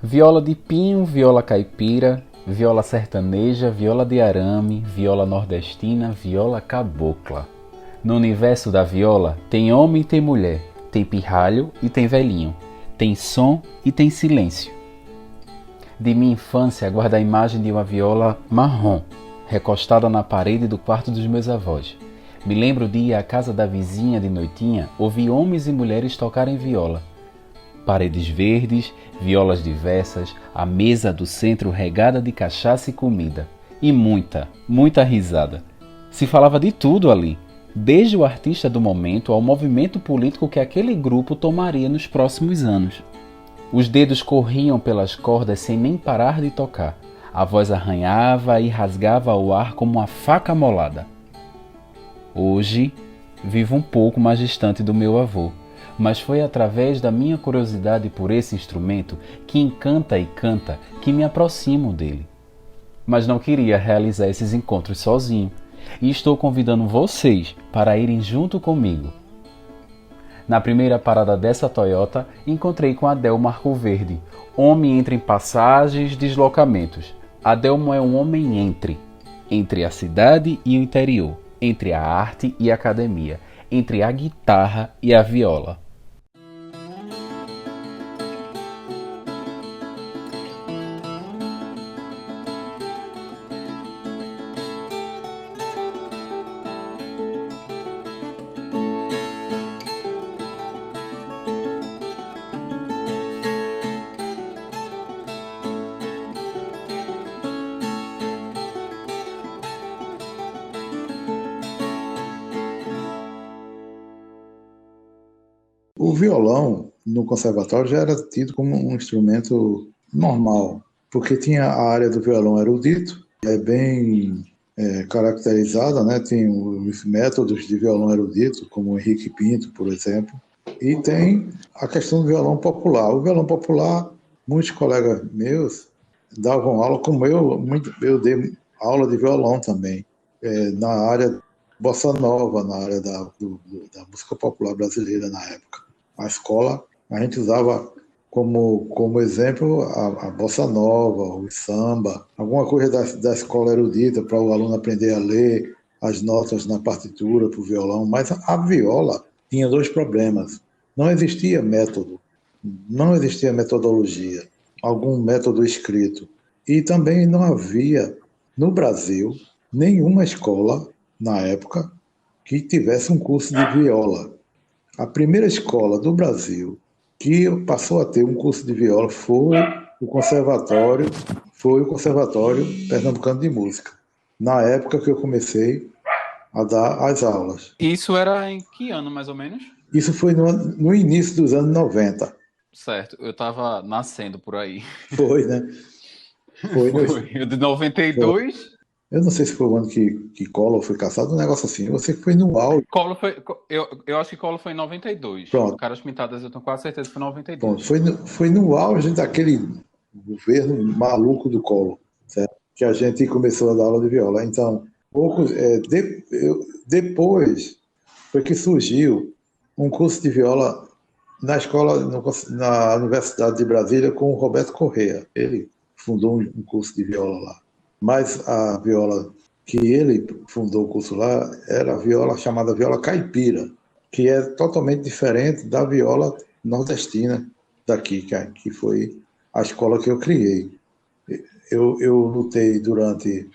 Viola de pinho, viola caipira, viola sertaneja, viola de arame, viola nordestina, viola cabocla. No universo da viola tem homem e tem mulher, tem pirralho e tem velhinho, tem som e tem silêncio. De minha infância guardo a imagem de uma viola marrom, recostada na parede do quarto dos meus avós. Me lembro de ir à casa da vizinha de noitinha ouvir homens e mulheres tocarem viola. Paredes verdes, violas diversas, a mesa do centro regada de cachaça e comida. E muita, muita risada. Se falava de tudo ali, desde o artista do momento ao movimento político que aquele grupo tomaria nos próximos anos. Os dedos corriam pelas cordas sem nem parar de tocar. A voz arranhava e rasgava o ar como uma faca molada. Hoje, vivo um pouco mais distante do meu avô, mas foi através da minha curiosidade por esse instrumento que encanta e canta que me aproximo dele. Mas não queria realizar esses encontros sozinho, e estou convidando vocês para irem junto comigo. Na primeira parada dessa Toyota, encontrei com Adelmo Arcoverde, homem entre passagens e deslocamentos. Adelmo é um homem entre a cidade e o interior, entre a arte e a academia, entre a guitarra e a viola. O violão no conservatório já era tido como um instrumento normal, porque tinha a área do violão erudito, é bem caracterizada, né? Tem os métodos de violão erudito, como o Henrique Pinto, por exemplo, e tem a questão do violão popular. O violão popular, muitos colegas meus davam aula, como eu dei aula de violão também, na área bossa nova, na área da música popular brasileira na época. A escola, a gente usava como exemplo a bossa nova, o samba, alguma coisa da escola erudita para o aluno aprender a ler as notas na partitura para o violão, mas a viola tinha dois problemas. Não existia método, não existia metodologia, algum método escrito. E também não havia, no Brasil, nenhuma escola, na época, que tivesse um curso de viola. A primeira escola do Brasil que passou a ter um curso de viola foi o Conservatório Pernambucano de Música, na época que eu comecei a dar as aulas. Isso era em que ano, mais ou menos? Isso foi no início dos anos 90. Certo, eu estava nascendo por aí. Foi, né? Foi. Foi de 92. Eu não sei se foi o ano que Collor foi caçado, um negócio assim. Eu sei que foi no auge. Collor foi, eu acho que Collor foi em 92. Pronto. Caras Pintadas, eu tenho quase certeza que foi em 92. Pronto. Foi no auge daquele governo maluco do Collor, certo? Que a gente começou a dar aula de viola. Então, depois foi que surgiu um curso de viola na escola, na Universidade de Brasília, com o Roberto Corrêa. Ele fundou um curso de viola lá. Mas a viola que ele fundou o curso lá era a viola chamada viola caipira, que é totalmente diferente da viola nordestina daqui, que foi a escola que eu criei. Eu lutei durante...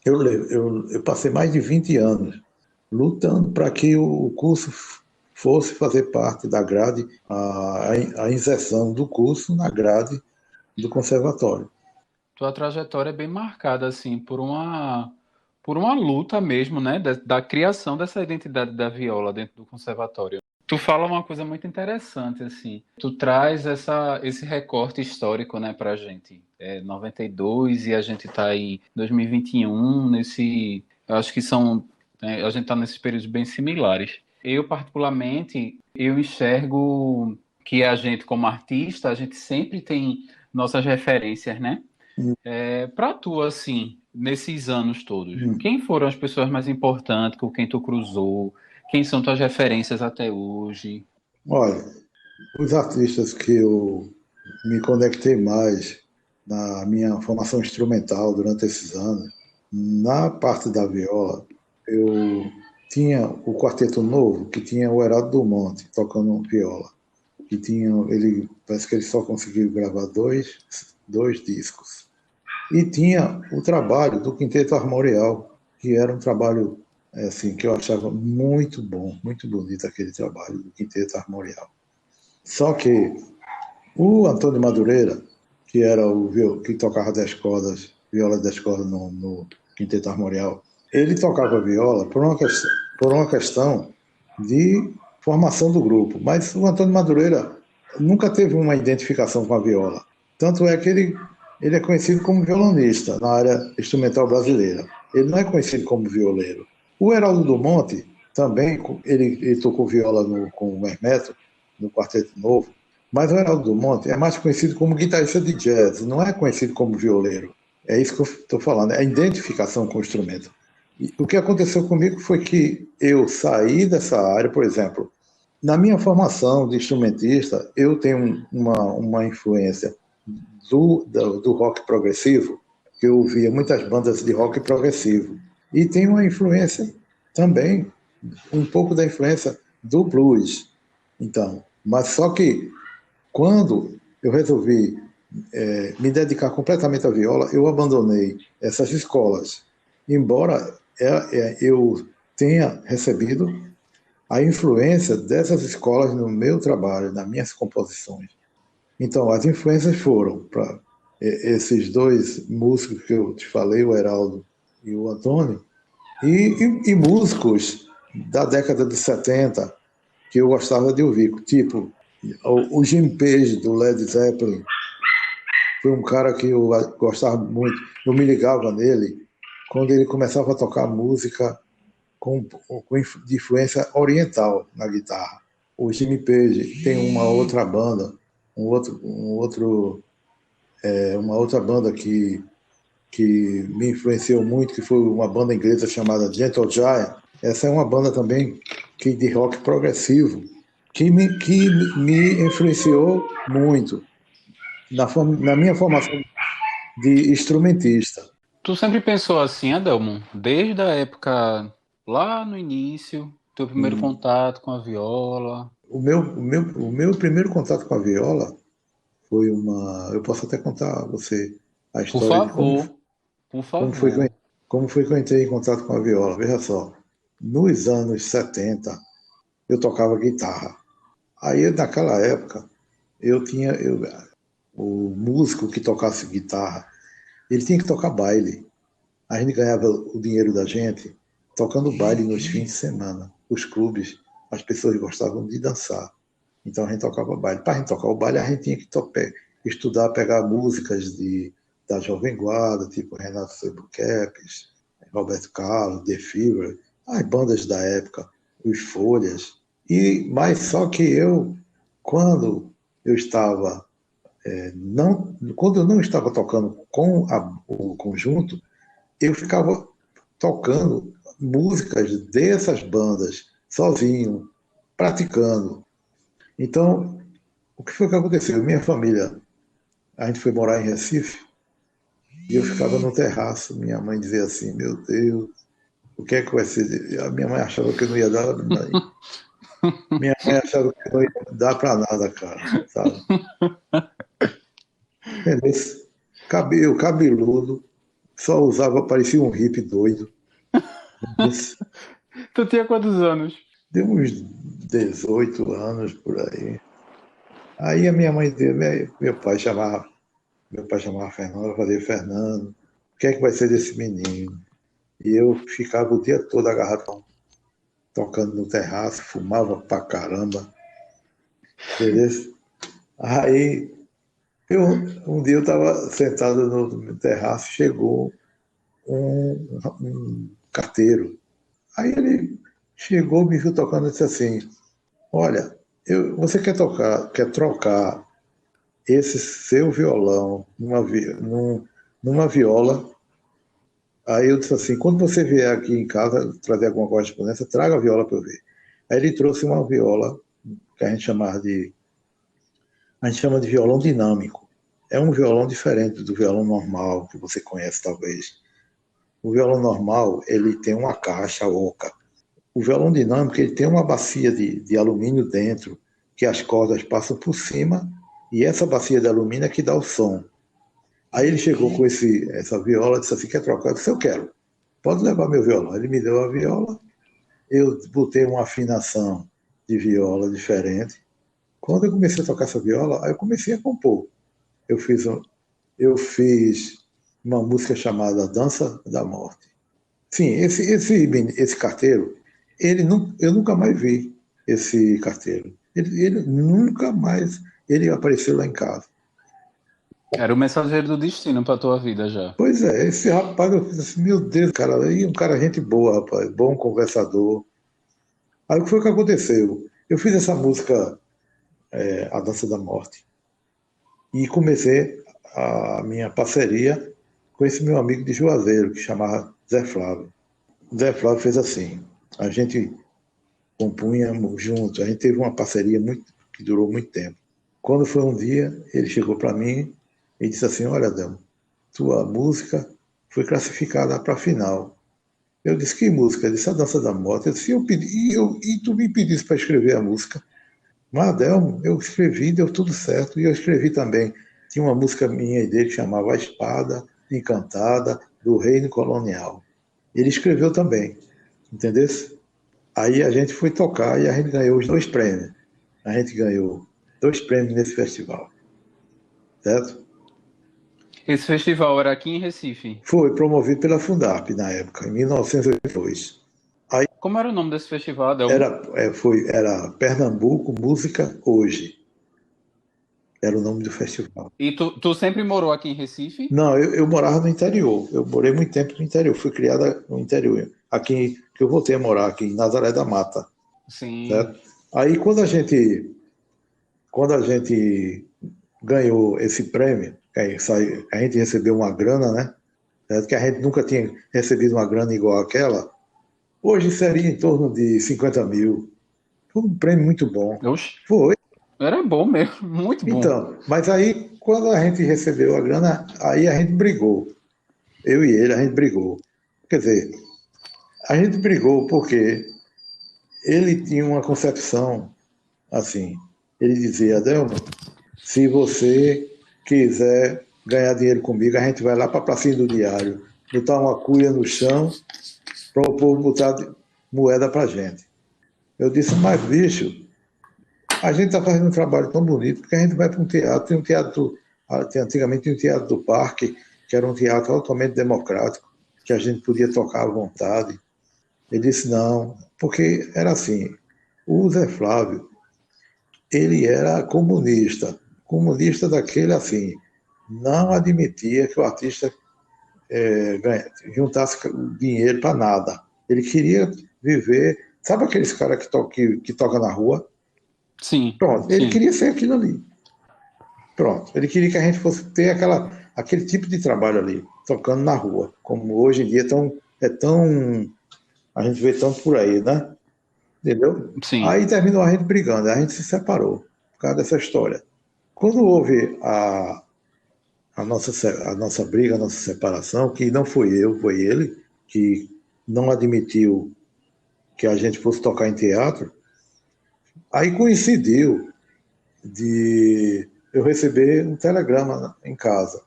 Eu passei mais de 20 anos lutando para que o curso fosse fazer parte da grade, a inserção do curso na grade do conservatório. Tua trajetória é bem marcada, assim, por uma luta mesmo, né? Da criação dessa identidade da viola dentro do conservatório. Tu fala uma coisa muito interessante, assim. Tu traz esse recorte histórico, né, pra gente. 92 e a gente tá aí em 2021, eu acho que são... Né, a gente tá nesses períodos bem similares. Eu, particularmente, eu enxergo que a gente, como artista, a gente sempre tem nossas referências, né? Para tu, assim, nesses anos todos, quem foram as pessoas mais importantes com quem tu cruzou? Quem são tuas referências até hoje? Olha, os artistas que eu me conectei mais na minha formação instrumental durante esses anos. Na parte da viola, eu tinha o Quarteto Novo, que tinha o Heraldo Dumont tocando viola. Que tinha, ele, parece que ele só conseguiu gravar dois discos. E tinha o trabalho do Quinteto Armorial, que era um trabalho assim, que eu achava muito bom, muito bonito aquele trabalho do Quinteto Armorial. Só que o Antônio Madureira, que era que tocava 10 cordas, viola 10 cordas no Quinteto Armorial, ele tocava viola por uma questão de formação do grupo. Mas o Antônio Madureira nunca teve uma identificação com a viola. Tanto é que ele é conhecido como violonista na área instrumental brasileira. Ele não é conhecido como violeiro. O Heraldo Dumont também, ele tocou viola com o Hermeto, no Quarteto Novo, mas o Heraldo Dumont é mais conhecido como guitarrista de jazz, não é conhecido como violeiro. É isso que eu estou falando, é a identificação com o instrumento. E o que aconteceu comigo foi que eu saí dessa área, por exemplo, na minha formação de instrumentista, eu tenho uma influência do rock progressivo, que eu ouvia muitas bandas de rock progressivo. E tem uma influência também, um pouco da influência do blues. Então, mas só que quando eu resolvi me dedicar completamente à viola, eu abandonei essas escolas. Embora eu tenha recebido a influência dessas escolas no meu trabalho, nas minhas composições. Então, as influências foram para esses dois músicos que eu te falei, o Heraldo e o Antônio, e músicos da década de 70 que eu gostava de ouvir, tipo o Jim Page, do Led Zeppelin, foi um cara que eu gostava muito. Eu me ligava nele quando ele começava a tocar música de influência oriental na guitarra. O Jimmy Page tem uma outra banda, uma outra banda que me influenciou muito, que foi uma banda inglesa chamada Gentle Giant. Essa é uma banda também de rock progressivo, que me influenciou muito na minha formação de instrumentista. Tu sempre pensou assim, Adelmo, desde a época lá no início, teu primeiro contato com a viola? O meu primeiro contato com a viola foi uma. Eu posso até contar a você a Por história de favor, por como foi que eu, favor. como foi que eu entrei em contato com a viola. Veja só, nos anos 70, eu tocava guitarra. Aí, naquela época, o músico que tocasse guitarra, ele tinha que tocar baile. A gente ganhava o dinheiro da gente tocando baile nos fins de semana. Os clubes, as pessoas gostavam de dançar. Então a gente tocava baile. Para a gente tocar o baile, a gente tinha que estudar, pegar músicas da Jovem Guarda, tipo Renato Sebukepes, Roberto Carlos, The Fever, as bandas da época, os Folhas. Mas só que quando eu estava quando eu não estava tocando com o conjunto, eu ficava tocando músicas dessas bandas, sozinho, praticando. Então, o que foi que aconteceu? Minha família, a gente foi morar em Recife, e eu ficava no terraço, minha mãe dizia assim, meu Deus, o que é que vai ser? A minha mãe achava que não ia dar, minha mãe achava que não ia dar para nada, cara, sabe? Entendeu? Cabelo, cabeludo, só usava, parecia um hippie doido. Tu tinha quantos anos? Deu uns 18 anos por aí. Aí a minha mãe dele, meu pai chamava Fernando, eu fazia Fernando, o que é que vai ser desse menino? E eu ficava o dia todo agarrado, tocando no terraço, fumava pra caramba, beleza? Aí eu, um dia eu estava sentado no terraço, chegou um carteiro. Aí ele chegou, me viu tocando e disse assim, olha, você quer trocar esse seu violão numa viola. Aí eu disse assim, quando você vier aqui em casa trazer alguma correspondência, traga a viola para eu ver. Aí ele trouxe uma viola, que a gente chamava de... A gente chama de violão dinâmico. É um violão diferente do violão normal, que você conhece talvez. O violão normal, ele tem uma caixa oca. O violão dinâmico, ele tem uma bacia de alumínio dentro, que as cordas passam por cima, e essa bacia de alumínio é que dá o som. Aí ele chegou com essa viola, disse assim, quer trocar? Eu disse, eu quero. Pode levar meu violão. Ele me deu a viola, eu botei uma afinação de viola diferente. Quando eu comecei a tocar essa viola, aí eu comecei a compor. Eu fiz, eu fiz uma música chamada Dança da Morte. Sim, esse carteiro, eu nunca mais vi esse carteiro. Ele nunca mais ele apareceu lá em casa. Era o mensageiro do destino pra tua vida já. Pois é, esse rapaz, eu fiz assim, meu Deus, cara, aí um cara gente boa, rapaz, bom conversador. Aí o que foi que aconteceu? Eu fiz essa música, A Dança da Morte, e comecei a minha parceria com esse meu amigo de Juazeiro, que chamava Zé Flávio. Zé Flávio fez assim, a gente compunhamos juntos, a gente teve uma parceria que durou muito tempo. Quando foi um dia, ele chegou para mim e disse assim, olha, Adão, tua música foi classificada para a final. Eu disse, que música? Ele disse, A Dança da Morte. Eu disse, eu pedi, e tu me pedisse para escrever a música. Mas, Adelmo, eu escrevi, deu tudo certo. E eu escrevi também. Tinha uma música minha e dele que chamava A Espada Encantada do Reino Colonial. Ele escreveu também, entendeu? Aí a gente foi tocar e a gente ganhou os 2 prêmios. A gente ganhou 2 prêmios nesse festival, certo? Esse festival era aqui em Recife. Foi promovido pela Fundarp na época, em 1982. Aí Como era o nome desse festival, Adelmo? era Pernambuco Música Hoje, era o nome do festival. E tu sempre morou aqui em Recife? Não, eu morava no interior, eu morei muito tempo no interior, fui criada no interior. Aqui, que eu voltei a morar aqui em Nazaré da Mata, Sim. certo? Aí quando a gente ganhou esse prêmio, a gente recebeu uma grana, né? Certo? Que a gente nunca tinha recebido uma grana igual aquela. Hoje seria em torno de 50 mil. Foi um prêmio muito bom. Oxe, Foi. era bom mesmo, muito bom. Então, mas aí, quando a gente recebeu a grana, aí a gente brigou. Eu e ele, a gente brigou. Quer dizer, a gente brigou porque ele tinha uma concepção assim. Ele dizia, Adelmo, se você quiser ganhar dinheiro comigo, a gente vai lá para a pracinha do diário, botar uma cuia no chão para o povo botar moeda para a gente. Eu disse, mas bicho, a gente está fazendo um trabalho tão bonito, porque a gente vai para um teatro, tem um teatro, antigamente tinha um teatro do Parque, que era um teatro altamente democrático, que a gente podia tocar à vontade. Ele disse, não, porque era assim, o Zé Flávio, ele era comunista daquele assim, não admitia que o artista juntasse dinheiro para nada. Ele queria viver, sabe aqueles caras que toca na rua? Sim, Pronto, ele sim. queria ser aquilo ali. Pronto, ele queria que a gente fosse ter aquele tipo de trabalho ali, tocando na rua, como hoje em dia a gente vê tanto por aí, né? Entendeu? Sim. Aí terminou a gente brigando, a gente se separou por causa dessa história. Quando houve a nossa briga, a nossa separação, que não foi eu, foi ele, que não admitiu que a gente fosse tocar em teatro, aí coincidiu de eu receber um telegrama em casa.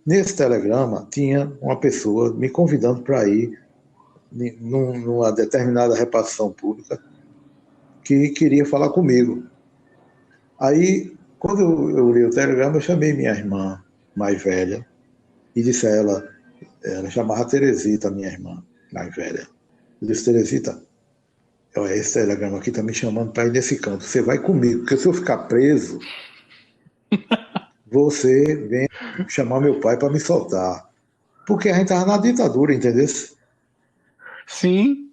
Nesse telegrama tinha uma pessoa me convidando para ir numa determinada repartição pública que queria falar comigo. Aí, quando eu li o telegrama, eu chamei minha irmã mais velha e disse a ela chamava Teresita, minha irmã mais velha. Eu disse, Teresita, olha, esse telegrama aqui está me chamando para ir nesse canto. Você vai comigo, porque se eu ficar preso, você vem chamar meu pai para me soltar. Porque a gente estava na ditadura, entendeu? Sim.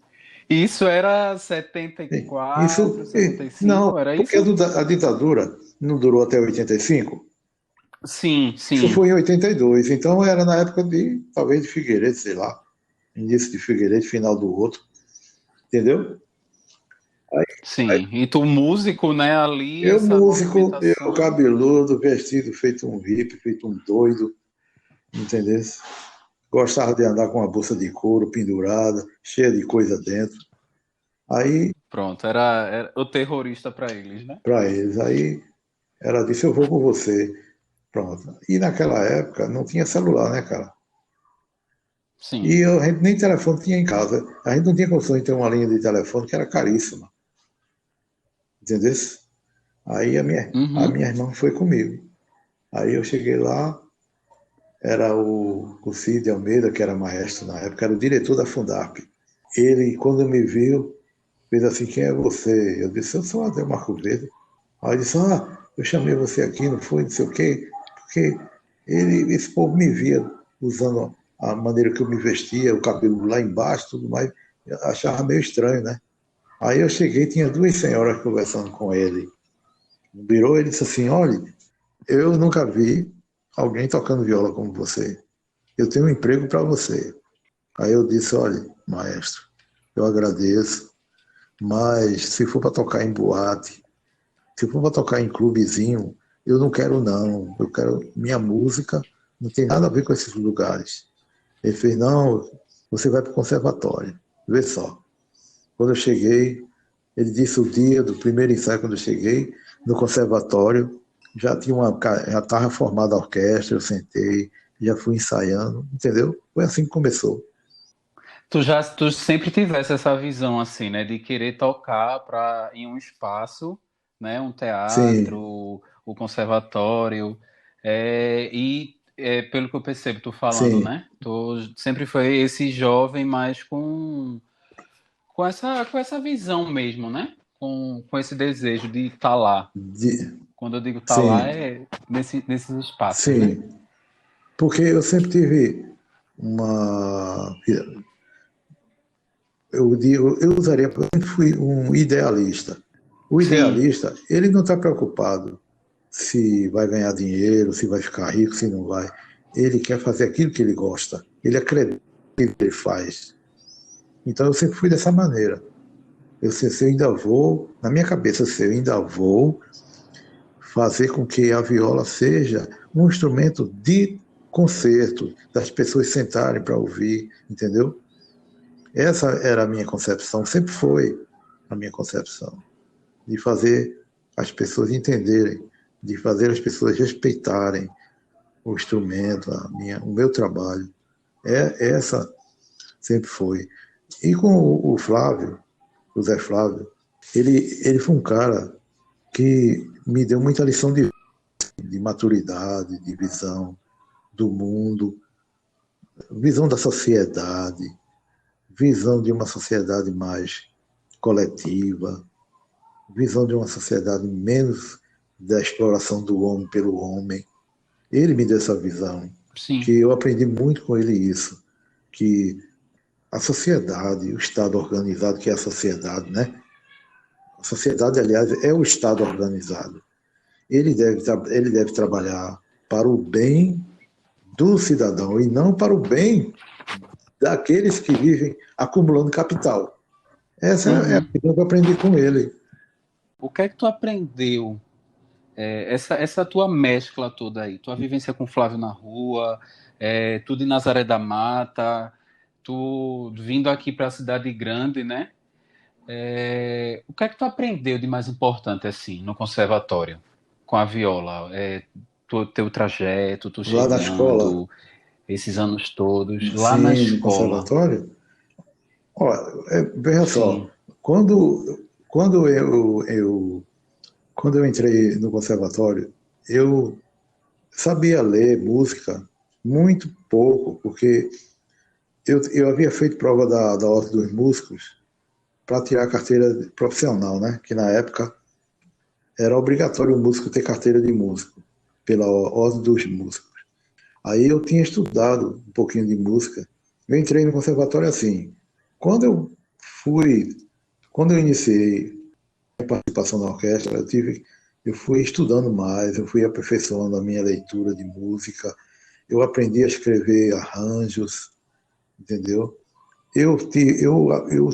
Isso era Isso, 74, 75, não, era porque isso? a ditadura não durou até 85. Sim, Isso sim. foi em 82, então era na época talvez de Figueiredo, sei lá, início de Figueiredo, final do outro, entendeu? Sim. E tu músico, né? Ali, Eu, essa músico, eu movimentação. cabeludo, vestido feito um hippie, feito um doido, entendeu? Gostava de andar com uma bolsa de couro pendurada, cheia de coisa dentro. Aí, Pronto, era o terrorista para eles, né? para eles, aí ela disse, eu vou com você. Pronto. E naquela época não tinha celular, né, cara? Sim. E a gente nem telefone tinha em casa. A gente não tinha condição de ter uma linha de telefone que era caríssima, entendeu? Aí a Uhum. minha irmã foi comigo. Aí eu cheguei lá, era o Cid Almeida, que era maestro na época, era o diretor da Fundarp. Ele, quando me viu, fez assim, quem é você? Eu disse, eu sou Adel Marco Verde. Aí ele disse, eu chamei você aqui, não foi, não sei o quê, porque esse povo me via usando a maneira que eu me vestia, o cabelo lá embaixo, tudo mais, eu achava meio estranho, né? Aí eu cheguei, tinha duas senhoras conversando com ele. Virou, ele disse assim, olha, eu nunca vi alguém tocando viola como você. Eu tenho um emprego para você. Aí eu disse, olha, maestro, eu agradeço, mas se for para tocar em boate, se for para tocar em clubezinho, eu não quero não. Eu quero minha música, não tem nada a ver com esses lugares. Ele fez, não, você vai para o conservatório. Vê só. Quando eu cheguei, ele disse o dia do primeiro ensaio, quando eu cheguei no conservatório, já estava formada a orquestra, eu sentei, já fui ensaiando, entendeu? Foi assim que começou. Tu sempre tivesse essa visão assim, né, de querer tocar para em um espaço, né, um Sim, teatro, o conservatório, pelo que eu percebo tu falando, sim. né, tu sempre foi esse jovem, mas com essa visão mesmo, né, com esse desejo de estar lá. De- Quando eu digo estar lá sim, é nesses espaços, né? sim. Porque eu sempre tive uma. Eu usaria, eu sempre fui um idealista. O Sim. idealista, ele não está preocupado se vai ganhar dinheiro, se vai ficar rico, se não vai. Ele quer fazer aquilo que ele gosta. Ele acredita no que ele faz. Então eu sempre fui dessa maneira. Eu sei se eu ainda vou, na minha cabeça, se eu ainda vou fazer com que a viola seja um instrumento de concerto, das pessoas sentarem para ouvir, entendeu? Essa era a minha concepção, sempre foi a minha concepção, de fazer as pessoas entenderem, de fazer as pessoas respeitarem o instrumento, o meu trabalho. Essa sempre foi. E com o Flávio, o Zé Flávio, ele foi um cara que me deu muita lição de maturidade, de visão do mundo, visão da sociedade, visão de uma sociedade mais coletiva, visão de uma sociedade menos da exploração do homem pelo homem. Ele me deu essa visão, Sim. que eu aprendi muito com ele isso, que a sociedade, o Estado organizado, que é a sociedade, né? A sociedade, aliás, é o Estado organizado. Ele deve trabalhar para o bem do cidadão e não para o bem daqueles que vivem acumulando capital. Essa é a Uhum. visão que eu aprendi com ele. O que é que tu aprendeu? Essa tua mescla toda aí, tua vivência com o Flávio na rua, tu de Nazaré da Mata, tu vindo aqui para a cidade grande, né? O que é que tu aprendeu de mais importante assim no conservatório com a viola? Teu trajeto, tu Lá na escola, chegando, esses anos todos, lá na sim, no escola. conservatório, olha, veja só, Sim, quando eu entrei no conservatório, eu sabia ler música muito pouco, porque eu havia feito prova da Ordem dos Músicos para tirar a carteira profissional, né? Que na época era obrigatório o músico ter carteira de músico, pela Ordem dos Músicos. Aí eu tinha estudado um pouquinho de música. Eu entrei no conservatório assim. Quando eu fui, quando eu iniciei a participação na orquestra, eu fui estudando mais, eu fui aperfeiçoando a minha leitura de música, eu aprendi a escrever arranjos, entendeu? eu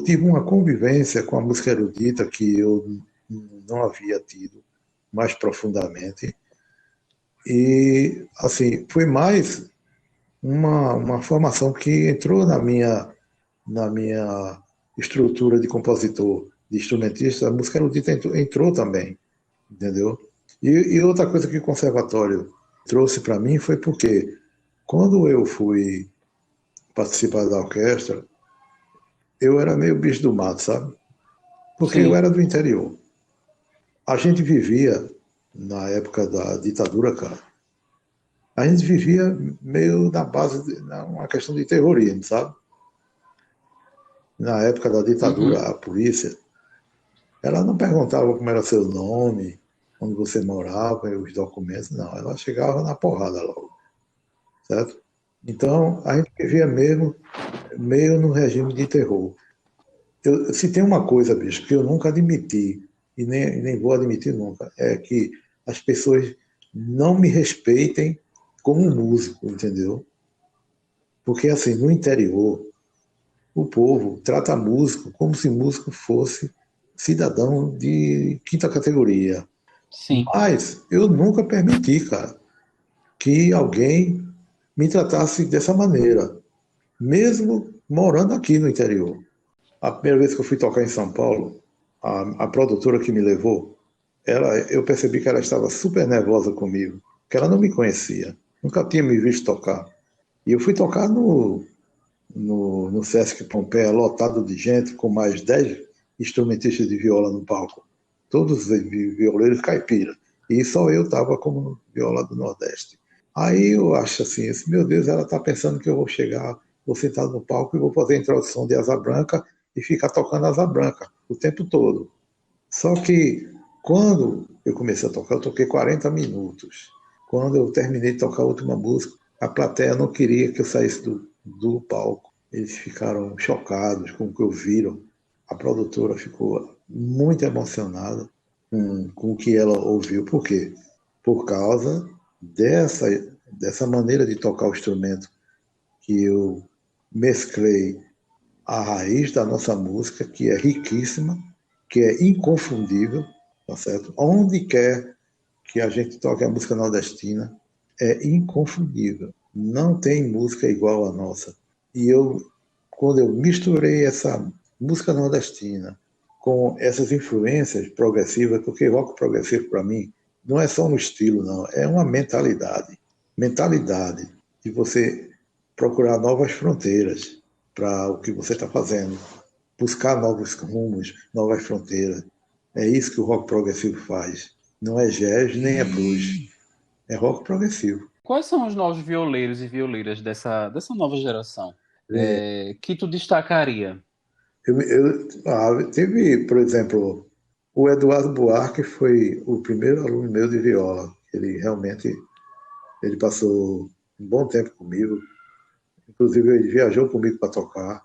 tive uma convivência com a música erudita que eu não havia tido mais profundamente. E, assim, foi mais uma formação que entrou na minha estrutura de compositor, de instrumentista. A música erudita entrou também, entendeu? E outra coisa que o conservatório trouxe para mim foi porque, quando eu fui participar da orquestra, eu era meio bicho do mato, sabe? Porque eu Sim. era do interior. A gente vivia, na época da ditadura, cara, a gente vivia meio na base de uma questão de terrorismo, sabe? Na época da ditadura, Uhum. a polícia, ela não perguntava como era seu nome, onde você morava, os documentos, não. Ela chegava na porrada logo, certo? Então, a gente vivia mesmo meio no regime de terror. Se tem uma coisa, bicho, que eu nunca admiti, e nem vou admitir nunca, é que as pessoas não me respeitem como músico, entendeu? Porque, assim, no interior, o povo trata músico como se músico fosse cidadão de quinta categoria. Sim. Mas eu nunca permiti, cara, que alguém me tratasse dessa maneira, mesmo morando aqui no interior. A primeira vez que eu fui tocar em São Paulo, a produtora que me levou, eu percebi que ela estava super nervosa comigo, que ela não me conhecia, nunca tinha me visto tocar. E eu fui tocar no Sesc Pompeia, lotado de gente, com mais 10 instrumentistas de viola no palco, todos violeiros caipira. E só eu estava como viola do Nordeste. Aí eu acho assim, meu Deus, ela está pensando que eu vou chegar, vou sentar no palco e vou fazer a introdução de Asa Branca e ficar tocando Asa Branca o tempo todo. Só que, quando eu comecei a tocar, eu toquei 40 minutos. Quando eu terminei de tocar a última música, a plateia não queria que eu saísse do palco. Eles ficaram chocados com o que ouviram. A produtora ficou muito emocionada com o que ela ouviu. Por quê? Por causa dessa maneira de tocar o instrumento, que eu mesclei a raiz da nossa música, que é riquíssima, que é inconfundível, tá certo? Onde quer que a gente toque a música nordestina, é inconfundível. Não tem música igual à nossa. E quando eu misturei essa música nordestina com essas influências progressivas, porque rock progressivo para mim não é só um estilo, não, é uma mentalidade. Mentalidade de você procurar novas fronteiras para o que você está fazendo, buscar novos rumos, novas fronteiras. É isso que o rock progressivo faz. Não é jazz nem é blues, é rock progressivo. Quais são os novos violeiros e violeiras dessa nova geração? Que tu destacaria? Teve, por exemplo, o Eduardo Buarque foi o primeiro aluno meu de viola. Ele passou um bom tempo comigo. Inclusive, ele viajou comigo para tocar.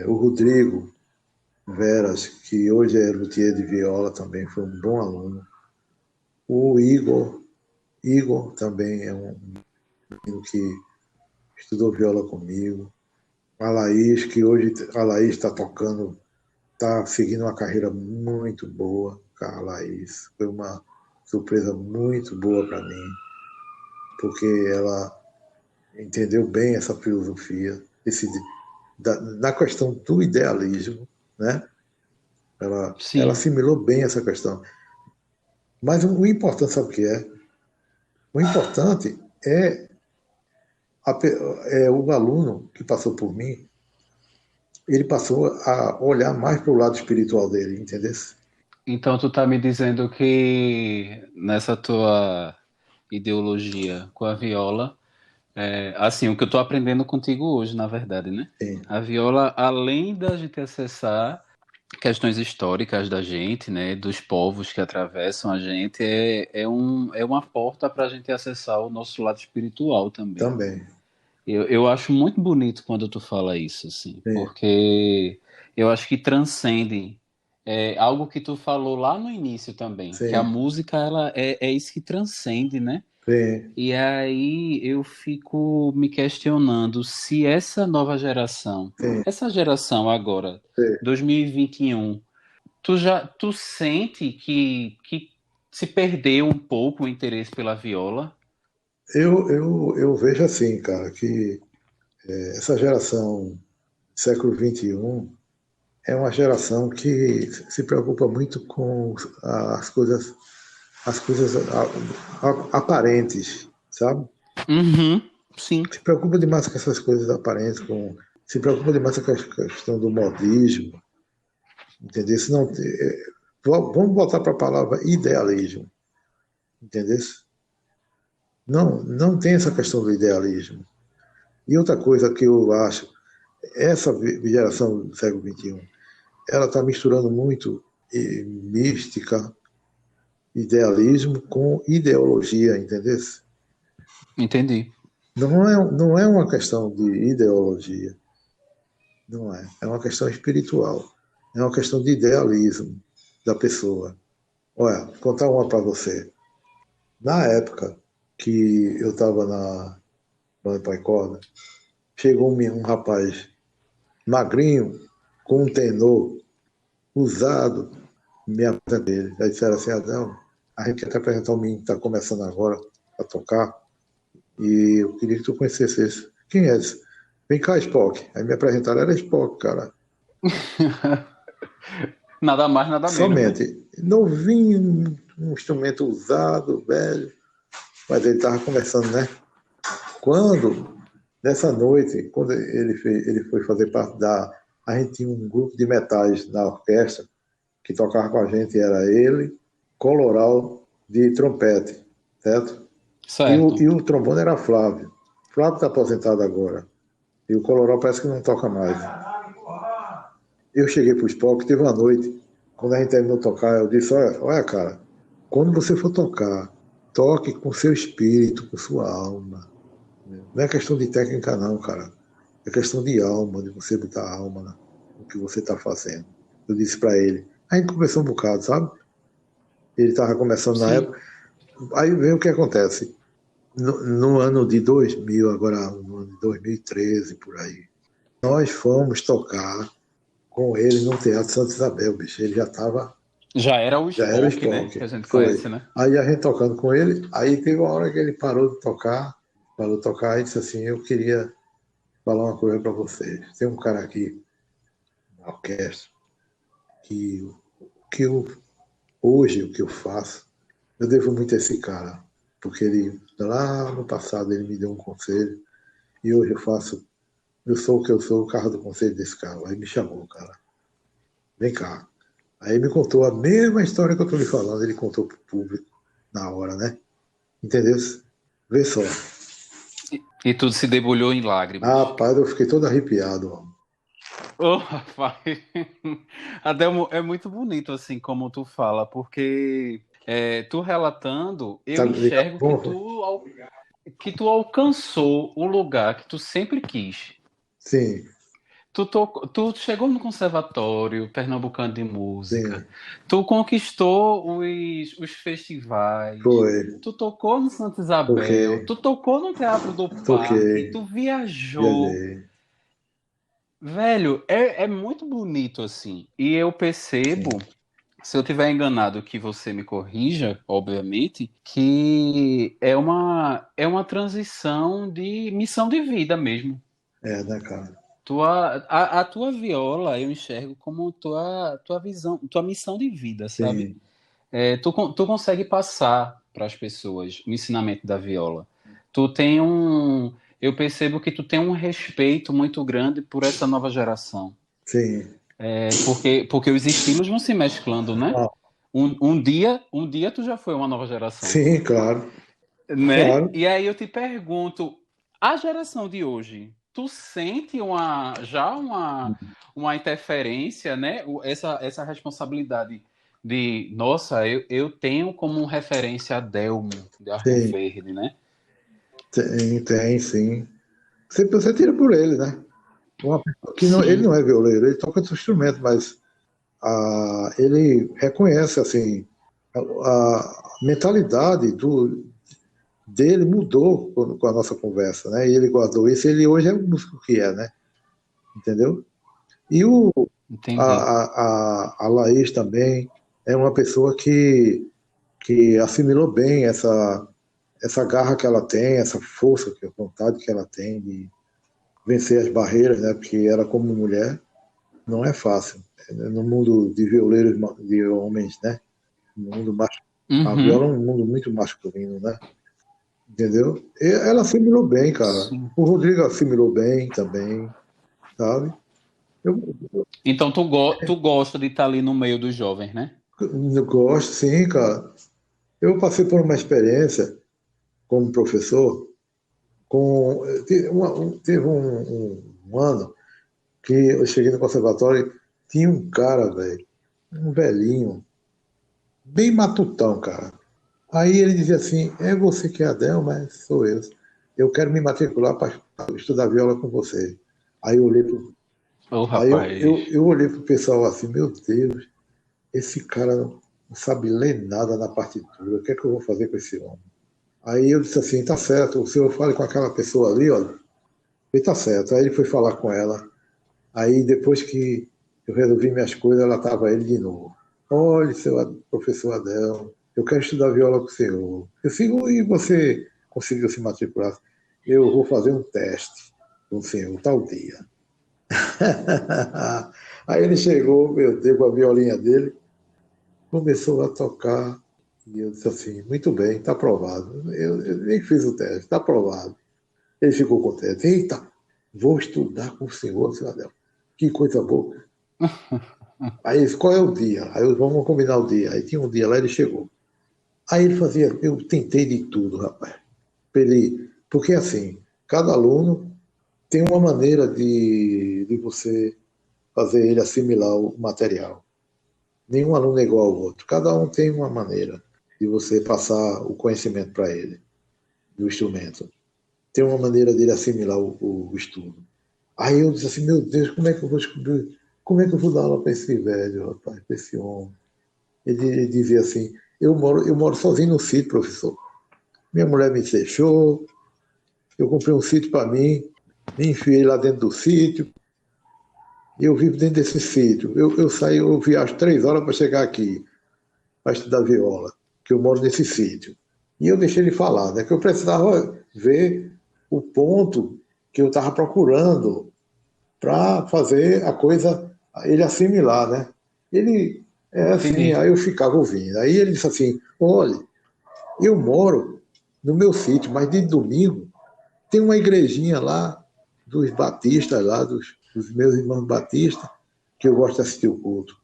O Rodrigo Veras, que hoje é luthier de viola, também foi um bom aluno. O Igor também é um menino que estudou viola comigo. A Laís, que hoje a Laís está tocando, está seguindo uma carreira muito boa. A Laís foi uma surpresa muito boa para mim, porque ela entendeu bem essa filosofia, na questão do idealismo, né? Ela Sim. assimilou bem essa questão. Mas o importante, sabe o que é? O importante é o aluno que passou por mim, ele passou a olhar mais para o lado espiritual dele, entendeu? Então tu tá me dizendo que nessa tua ideologia com a viola, assim, o que eu tô aprendendo contigo hoje, na verdade, né? Sim, A viola, além da gente acessar questões históricas da gente, né, dos povos que atravessam a gente, é uma porta para a gente acessar o nosso lado espiritual também. também. Eu acho muito bonito quando tu fala isso, assim, Sim, porque eu acho que transcende algo que tu falou lá no início também, que a sim, música ela é isso que transcende, né? Sim, E aí eu fico me questionando se sim, essa geração agora, sim. 2021, tu sente que se perdeu um pouco o interesse pela viola? Eu vejo assim, cara, que essa geração século XXI é uma geração que se preocupa muito com as coisas aparentes, sabe? Uhum, sim, Se preocupa demais com essas coisas aparentes, se preocupa demais com a questão do modismo, entendeu? Se não, vamos voltar para a palavra idealismo, entendeu? Não tem essa questão do idealismo. E outra coisa que eu acho, essa geração do século XXI, ela está misturando muito mística, idealismo com ideologia, entendeu? entendi. Não é uma questão de ideologia, não é. É uma questão espiritual, é uma questão de idealismo da pessoa. Olha, vou contar uma para você. Na época que eu estava na banda Pai Corda, chegou um rapaz magrinho, com um tenor usado, me apresentou ele. Aí disseram assim, Adão, a gente quer te apresentar um menino que está começando agora a tocar, e eu queria que tu conhecesse esse. Quem é esse? Vem cá, Spock. Aí me apresentaram, era Spock, cara. Nada mais, nada menos, né? Somente. Novinho, um instrumento usado, velho, mas ele estava começando, né? Quando, nessa noite, quando ele foi fazer parte da. A gente tinha um grupo de metais na orquestra, que tocava com a gente, era ele, Coloral de trompete, certo? Certo. E o trombone era Flávio. Flávio está aposentado agora. E o Coloral parece que não toca mais. Eu cheguei para o Spock, teve uma noite, quando a gente terminou de tocar, eu disse, olha, cara, quando você for tocar, toque com seu espírito, com sua alma. Não é questão de técnica não, cara. É questão de alma, de você botar alma no que você está fazendo. Eu disse para ele. A gente conversou um bocado, sabe? Ele estava começando na Sim. época. Aí vem o que acontece. No ano de 2000, agora no ano de 2013, por aí, nós fomos tocar com ele no Teatro Santa Isabel, bicho. Ele Já era o já era o Spock, né? Que Spock. a gente Foi. conhece, né? Aí a gente tocando com ele, aí teve uma hora que ele parou de tocar e disse assim, eu queria falar uma coisa para vocês. Tem um cara aqui na orquestra que, que eu, hoje o que eu faço, eu devo muito a esse cara, porque ele, lá no passado, ele me deu um conselho e hoje eu sou o que eu sou, o carro do conselho desse cara. Aí me chamou, cara, vem cá. Aí me contou a mesma história que eu estou lhe falando, ele contou para o público na hora, né? Entendeu? Vê só. E tudo se debulhou em lágrimas. Rapaz, eu fiquei todo arrepiado. Ó. Ô, rapaz. Adelmo, é muito bonito assim como tu fala, porque tu relatando, eu Sabe, ligado? enxergo que que tu alcançou o lugar que tu sempre quis. Sim, Tu chegou no Conservatório Pernambucano de Música, sim, tu conquistou os festivais, foi. tu tocou no Santa Isabel, Toquei, tu tocou no Teatro do Parque, toquei, tu viajou. viajei. Velho, é muito bonito assim. E eu percebo, Sim, se eu tiver enganado, que você me corrija, obviamente, que é uma transição de missão de vida mesmo. né, cara? A tua viola eu enxergo como tua visão, tua missão de vida, sabe? Sim, Tu consegue passar para as pessoas o ensinamento da viola. Tu tem um. Eu percebo que tu tem um respeito muito grande por essa nova geração. sim. Porque os estilos vão se mesclando, né? Ah, Um dia tu já foi uma nova geração, sim, claro, né? claro. E aí eu te pergunto, a geração de hoje, tu sente uma interferência, né? Essa responsabilidade de, nossa, eu tenho como referência a Delmo de Arco Sim, Verde, né? tem, sim. Você tira por ele, né? Uma pessoa que não, ele Sim, não é violeiro, ele toca outro instrumento, mas ele reconhece assim a mentalidade dele mudou com a nossa conversa, né? E ele guardou isso, ele hoje é o músico que é, né? Entendeu? E Entendi. a Laís também é uma pessoa que assimilou bem essa garra que ela tem, essa força, que a vontade que ela tem de vencer as barreiras, né? Porque ela como mulher não é fácil. No mundo de violeiros de homens, né? No mundo a viola é Uhum. um mundo muito masculino, né? Entendeu? E ela assimilou bem, cara. Sim. O Rodrigo assimilou bem também, sabe? Eu, Então tu gosta de estar ali no meio dos jovens, né? eu gosto, sim, cara. Eu passei por uma experiência como professor teve um ano que eu cheguei no conservatório e tinha um cara, velho, um velhinho, bem matutão, cara. Aí ele dizia assim: é você que é Adel, mas sou eu. Eu quero me matricular para estudar viola com você. Aí eu olhei pro, Ô, aí rapaz. eu olhei pro pessoal assim: meu Deus, esse cara não sabe ler nada na partitura. O que é que eu vou fazer com esse homem? Aí eu disse assim: tá certo, o senhor fale com aquela pessoa ali, olha. E tá certo. Aí ele foi falar com ela. Aí depois que eu resolvi minhas coisas, ela estava ele de novo. Olha, seu professor Adel, eu quero estudar viola com o senhor. Eu sigo e você conseguiu se matricular. Eu vou fazer um teste com o senhor, tal dia. Aí ele chegou, meu Deus, com a violinha dele, começou a tocar. E eu disse assim, muito bem, está aprovado. Eu nem fiz o teste, está aprovado. Ele ficou contente. Eita, vou estudar com o senhor, seu Adel. Que coisa boa. Aí ele, qual é o dia? Aí eu, vamos combinar o dia. Aí tinha um dia lá, ele chegou. Aí ele fazia, eu tentei de tudo, rapaz. Porque assim, cada aluno tem uma maneira de você fazer ele assimilar o material. Nenhum aluno é igual ao outro. Cada um tem uma maneira de você passar o conhecimento para ele, do instrumento. Tem uma maneira dele assimilar o estudo. Aí eu disse assim, meu Deus, como é que eu vou descobrir? Como é que eu vou dar aula para esse velho, rapaz, para esse homem? Ele dizia assim: eu moro sozinho no sítio, professor. Minha mulher me deixou, eu comprei um sítio para mim, me enfiei lá dentro do sítio, e eu vivo dentro desse sítio. Eu saio, eu viajo 3 horas para chegar aqui, para estudar viola, que eu moro nesse sítio. E eu deixei ele falar, né, que eu precisava ver o ponto que eu estava procurando para fazer a coisa, ele assimilar, né? Ele é assim, Entendi. aí eu ficava ouvindo. Aí ele disse assim: olha, eu moro no meu sítio, mas de domingo tem uma igrejinha lá dos batistas, lá dos meus irmãos batistas, que eu gosto de assistir o culto.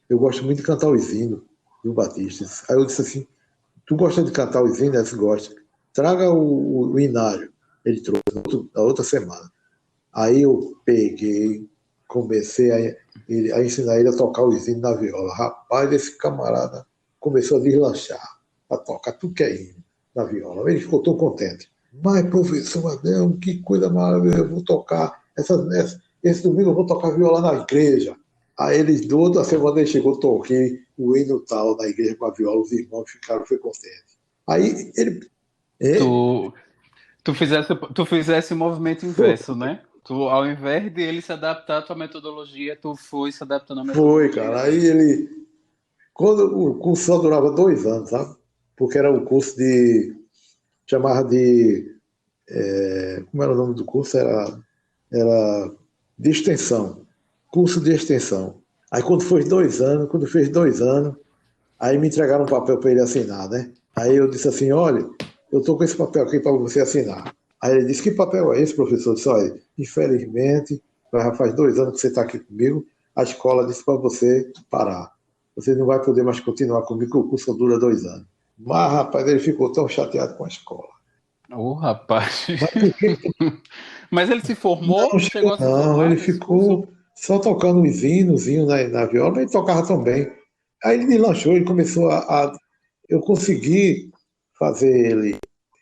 Eu gosto muito de cantar os hinos dos batistas. Aí eu disse assim: tu gosta de cantar os hinos? Ele gosta. Traga o inário. Ele trouxe na outra semana. Aí eu peguei, comecei a ensinar ele a tocar os hinos na viola. Rapaz, esse camarada começou a deslanchar, a tocar tudo que é hino na viola. Ele ficou tão contente. Mas, professor Adão, que coisa maravilhosa, eu vou tocar. Esse domingo eu vou tocar viola na igreja. Aí eles, do outra semana, ele chegou, toquei o hino tal na igreja com a viola, os irmãos ficaram, foi contentes. Aí ele. É, Tu, tu fizesse o movimento pô, inverso, né? Tu, ao invés de ele se adaptar à tua metodologia, tu foi se adaptando à foi, metodologia cara. Aí dele. ele. Quando o curso só durava 2 anos, sabe? Porque era um curso de. Chamava de. Como era o nome do curso? Era de extensão. Curso de extensão. Aí quando fez 2 anos, aí me entregaram um papel para ele assinar, né? Aí eu disse assim: olha, eu estou com esse papel aqui para você assinar. Aí ele disse: que papel é esse, professor? Eu disse: olha, infelizmente, já faz 2 anos que você está aqui comigo, a escola disse para você parar. Você não vai poder mais continuar comigo, porque o curso só dura 2 anos. Mas, rapaz, ele ficou tão chateado com a escola. Ô, rapaz. Mas por que Mas ele se não formou? chegou? Chegou a se Não, ele formar nesse curso? ficou só tocando os hinos na viola, mas ele tocava tão bem. Aí ele deslanchou, ele começou eu consegui fazer ele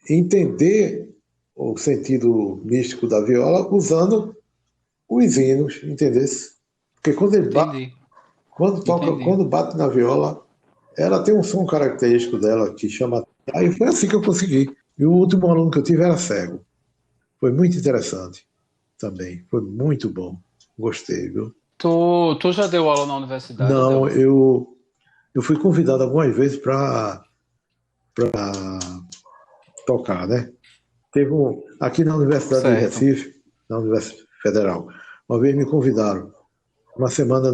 entender o sentido místico da viola usando os hinos, entendeu? Porque Entendi, quando toca, entendi. quando bate na viola, ela tem um som característico dela que chama. Aí foi assim que eu consegui. E o último aluno que eu tive era cego. Foi muito interessante também. Foi muito bom. Gostei, viu? Tu já deu aula na universidade, Não, Adelmo? eu fui convidado algumas vezes para tocar, né? Aqui na Universidade de Certo. Recife, na Universidade Federal, uma vez me convidaram, uma semana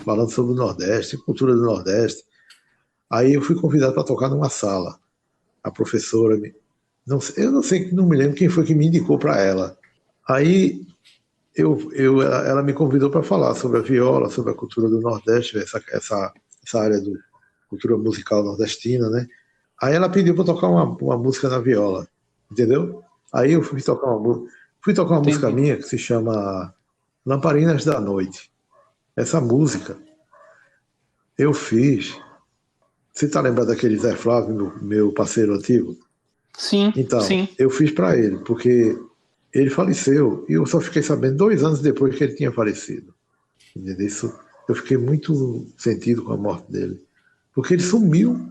falando sobre o Nordeste, cultura do Nordeste. Aí eu fui convidado para tocar numa sala. A professora, eu não sei, não me lembro quem foi que me indicou para ela. Aí ela me convidou para falar sobre a viola, sobre a cultura do Nordeste, essa área da cultura musical nordestina, né? Aí ela pediu para tocar uma música na viola, entendeu? Aí eu fui tocar uma música Entendi. minha que se chama Lamparinas da Noite. Essa música eu fiz. Você está lembrado daquele Zé Flávio, meu parceiro antigo? Sim, Então, sim. eu fiz para ele, porque ele faleceu e eu só fiquei sabendo 2 anos depois que ele tinha falecido. Entendeu? Eu fiquei muito sentido com a morte dele, porque ele sumiu,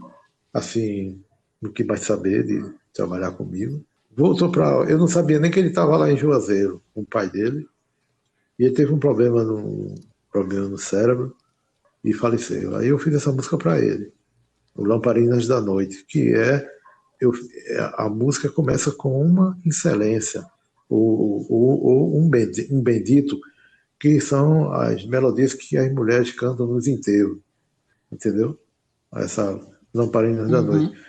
assim, não quis mais saber de trabalhar comigo. Voltou para. Eu não sabia nem que ele estava lá em Juazeiro, com o pai dele, e ele teve problema no cérebro e faleceu. Aí eu fiz essa música para ele, o Lamparinas da Noite, que eu, a música começa com uma excelência, ou um bendito, que são as melodias que as mulheres cantam nos enterros, entendeu? Essa Lamparinas da Noite. Uhum.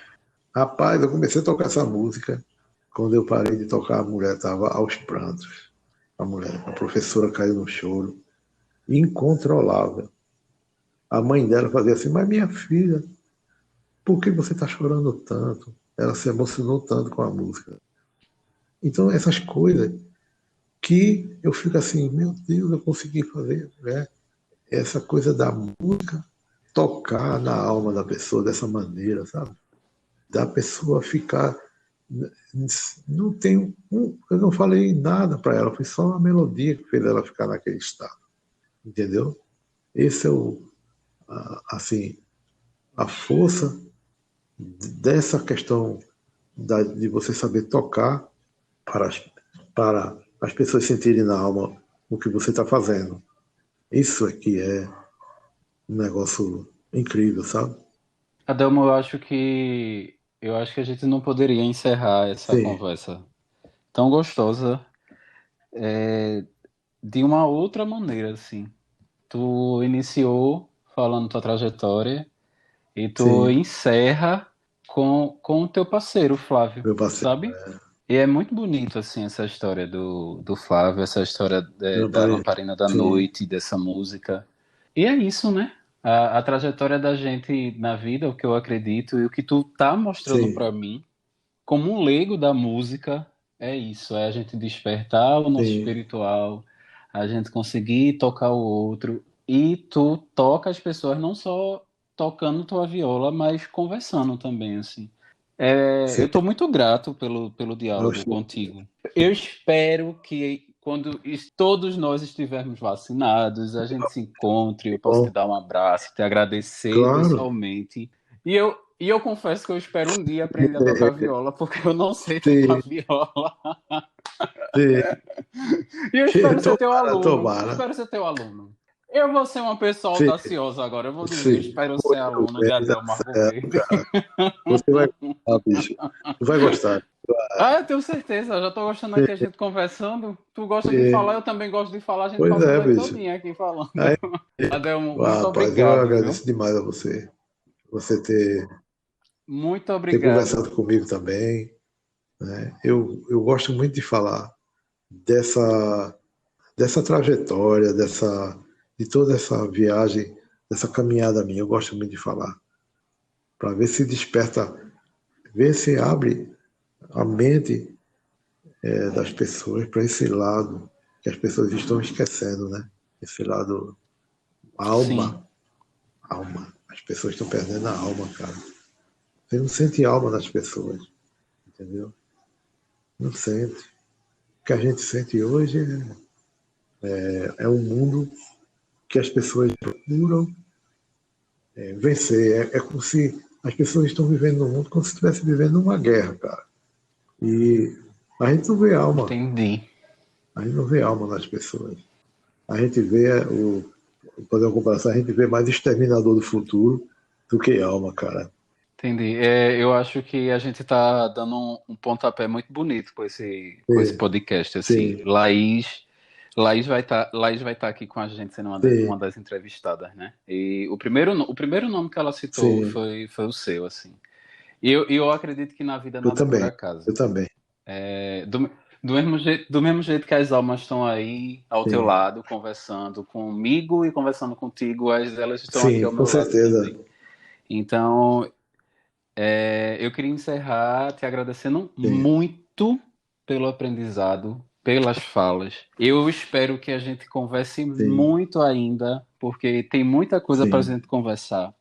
Rapaz, eu comecei a tocar essa música. Quando eu parei de tocar, a mulher estava aos prantos. A professora caiu no choro, incontrolável. A mãe dela fazia assim: Mas minha filha, por que você está chorando tanto? Ela se emocionou tanto com a música. Então, essas coisas que eu fico assim: Meu Deus, eu consegui fazer, né? Essa coisa da música tocar na alma da pessoa dessa maneira, sabe? Da pessoa ficar. Não tem eu não falei nada para ela, foi só uma melodia que fez ela ficar naquele estado, entendeu? Esse é assim, a força dessa questão de você saber tocar para para as pessoas sentirem na alma o que você está fazendo. Isso aqui é um negócio incrível, sabe? Adelmo, eu acho que a gente não poderia encerrar essa Sim, conversa tão gostosa de uma outra maneira, assim. Tu iniciou falando tua trajetória e tu sim, encerra com o teu parceiro, Flávio, meu parceiro. sabe? E é muito bonito, assim, essa história do Flávio, essa história Meu da pai, Lamparina da sim, Noite, dessa música. E é isso, né? A trajetória da gente na vida, o que eu acredito e o que tu tá mostrando sim, pra mim, como um leigo da música, é isso, é a gente despertar o nosso sim. espiritual, a gente conseguir tocar o outro, e tu toca as pessoas não só tocando tua viola, mas conversando também, assim. Eu Sim. estou muito grato pelo diálogo contigo. Eu espero que quando todos nós estivermos vacinados, a gente se encontre, eu possa te Bom, dar um abraço, te agradecer claro. pessoalmente. E eu confesso que eu espero um dia aprender a tocar viola, porque eu não sei tocar Sim, viola. sim. E eu espero ser teu Tomara, aluno. Eu tomara. espero ser teu aluno. Eu vou ser uma pessoa Sim, audaciosa agora. Eu vou dizer, eu sim. espero ser Muito aluno de bem, dá Adelmo certo, Verde. cara. Você vai gostar, bicho. Tu vai gostar. Ah, eu tenho certeza. Eu já tô gostando aqui a Sim, gente conversando. Tu gosta de falar, eu sim. também gosto de falar. A gente Pois passa a é, noite bicho. todinha aqui falando. Aí, Adelmo, muito rapaz, eu obrigado, viu? agradeço demais a você. Você Muito ter obrigado. conversado comigo também, né? Eu gosto muito de falar dessa, dessa trajetória, de toda essa viagem, dessa caminhada minha. Eu gosto muito de falar. Para ver se desperta, ver se abre a mente das pessoas para esse lado que as pessoas estão esquecendo, né? Esse lado Sim, alma, alma. As pessoas estão perdendo a alma, cara. Você não sente alma nas pessoas, entendeu? Não sente. O que a gente sente hoje é um mundo que as pessoas procuram vencer. É como se as pessoas estão vivendo no mundo como se estivesse vivendo uma guerra, cara. E a gente não vê alma, Entendi. a gente não vê alma nas pessoas. A gente vê, fazer uma comparação, a gente vê mais Exterminador do Futuro do que alma, cara. Entendi. Eu acho que a gente tá dando um pontapé muito bonito com esse Sim, podcast, assim. sim, Laís vai tá aqui com a gente sendo uma sim, das entrevistadas, né? E o primeiro nome que ela citou sim. foi o seu, assim. E eu acredito que na vida Eu nada é por também, acaso. eu também. Do mesmo jeito que as almas estão aí ao teu Sim, lado, conversando comigo e conversando contigo, elas estão aqui sim, ao com meu lado certeza. também. Então, eu queria encerrar te agradecendo Sim, muito pelo aprendizado, pelas falas. Eu espero que a gente converse sim, muito ainda, porque tem muita coisa para a sim. gente conversar.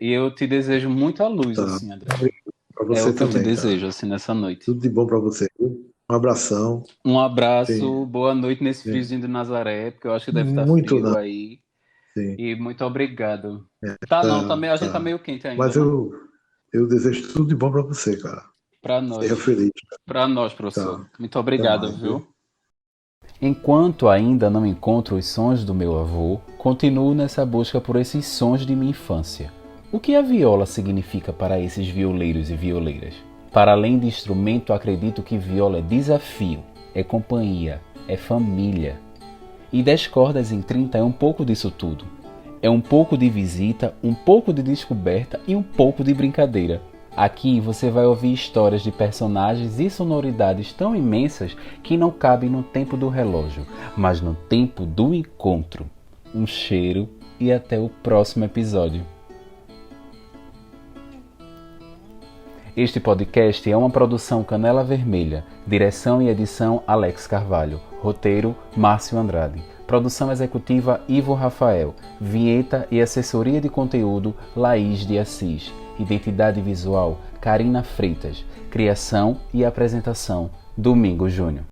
E eu te desejo muita luz, Tá. assim, André. Para É o você que eu te também, cara. desejo, assim, nessa noite. Tudo de bom para você, viu? Um abração. Um Sim, abraço, boa noite nesse sim. friozinho de Nazaré, porque eu acho que deve estar Muito frio não, aí. sim. E muito obrigado. Tá, não, Tá, a gente tá tá. meio quente ainda, Mas né? eu desejo tudo de bom para você, cara. Para Seja nós. feliz. Para nós, Tá. professor. Muito Até obrigado, mais, viu? viu? Enquanto ainda não encontro os sons do meu avô, continuo nessa busca por esses sons de minha infância. O que a viola significa para esses violeiros e violeiras? Para além de instrumento, acredito que viola é desafio, é companhia, é família. E 10 cordas em 30 é um pouco disso tudo. É um pouco de visita, um pouco de descoberta e um pouco de brincadeira. Aqui você vai ouvir histórias de personagens e sonoridades tão imensas que não cabem no tempo do relógio, mas no tempo do encontro. Um cheiro e até o próximo episódio. Este podcast é uma produção Canela Vermelha. Direção e edição Alex Carvalho. Roteiro Márcio Andrade. Produção executiva Ivo Rafael. Vinheta e assessoria de conteúdo Laís de Assis. Identidade visual Karina Freitas. Criação e apresentação Domingo Júnior.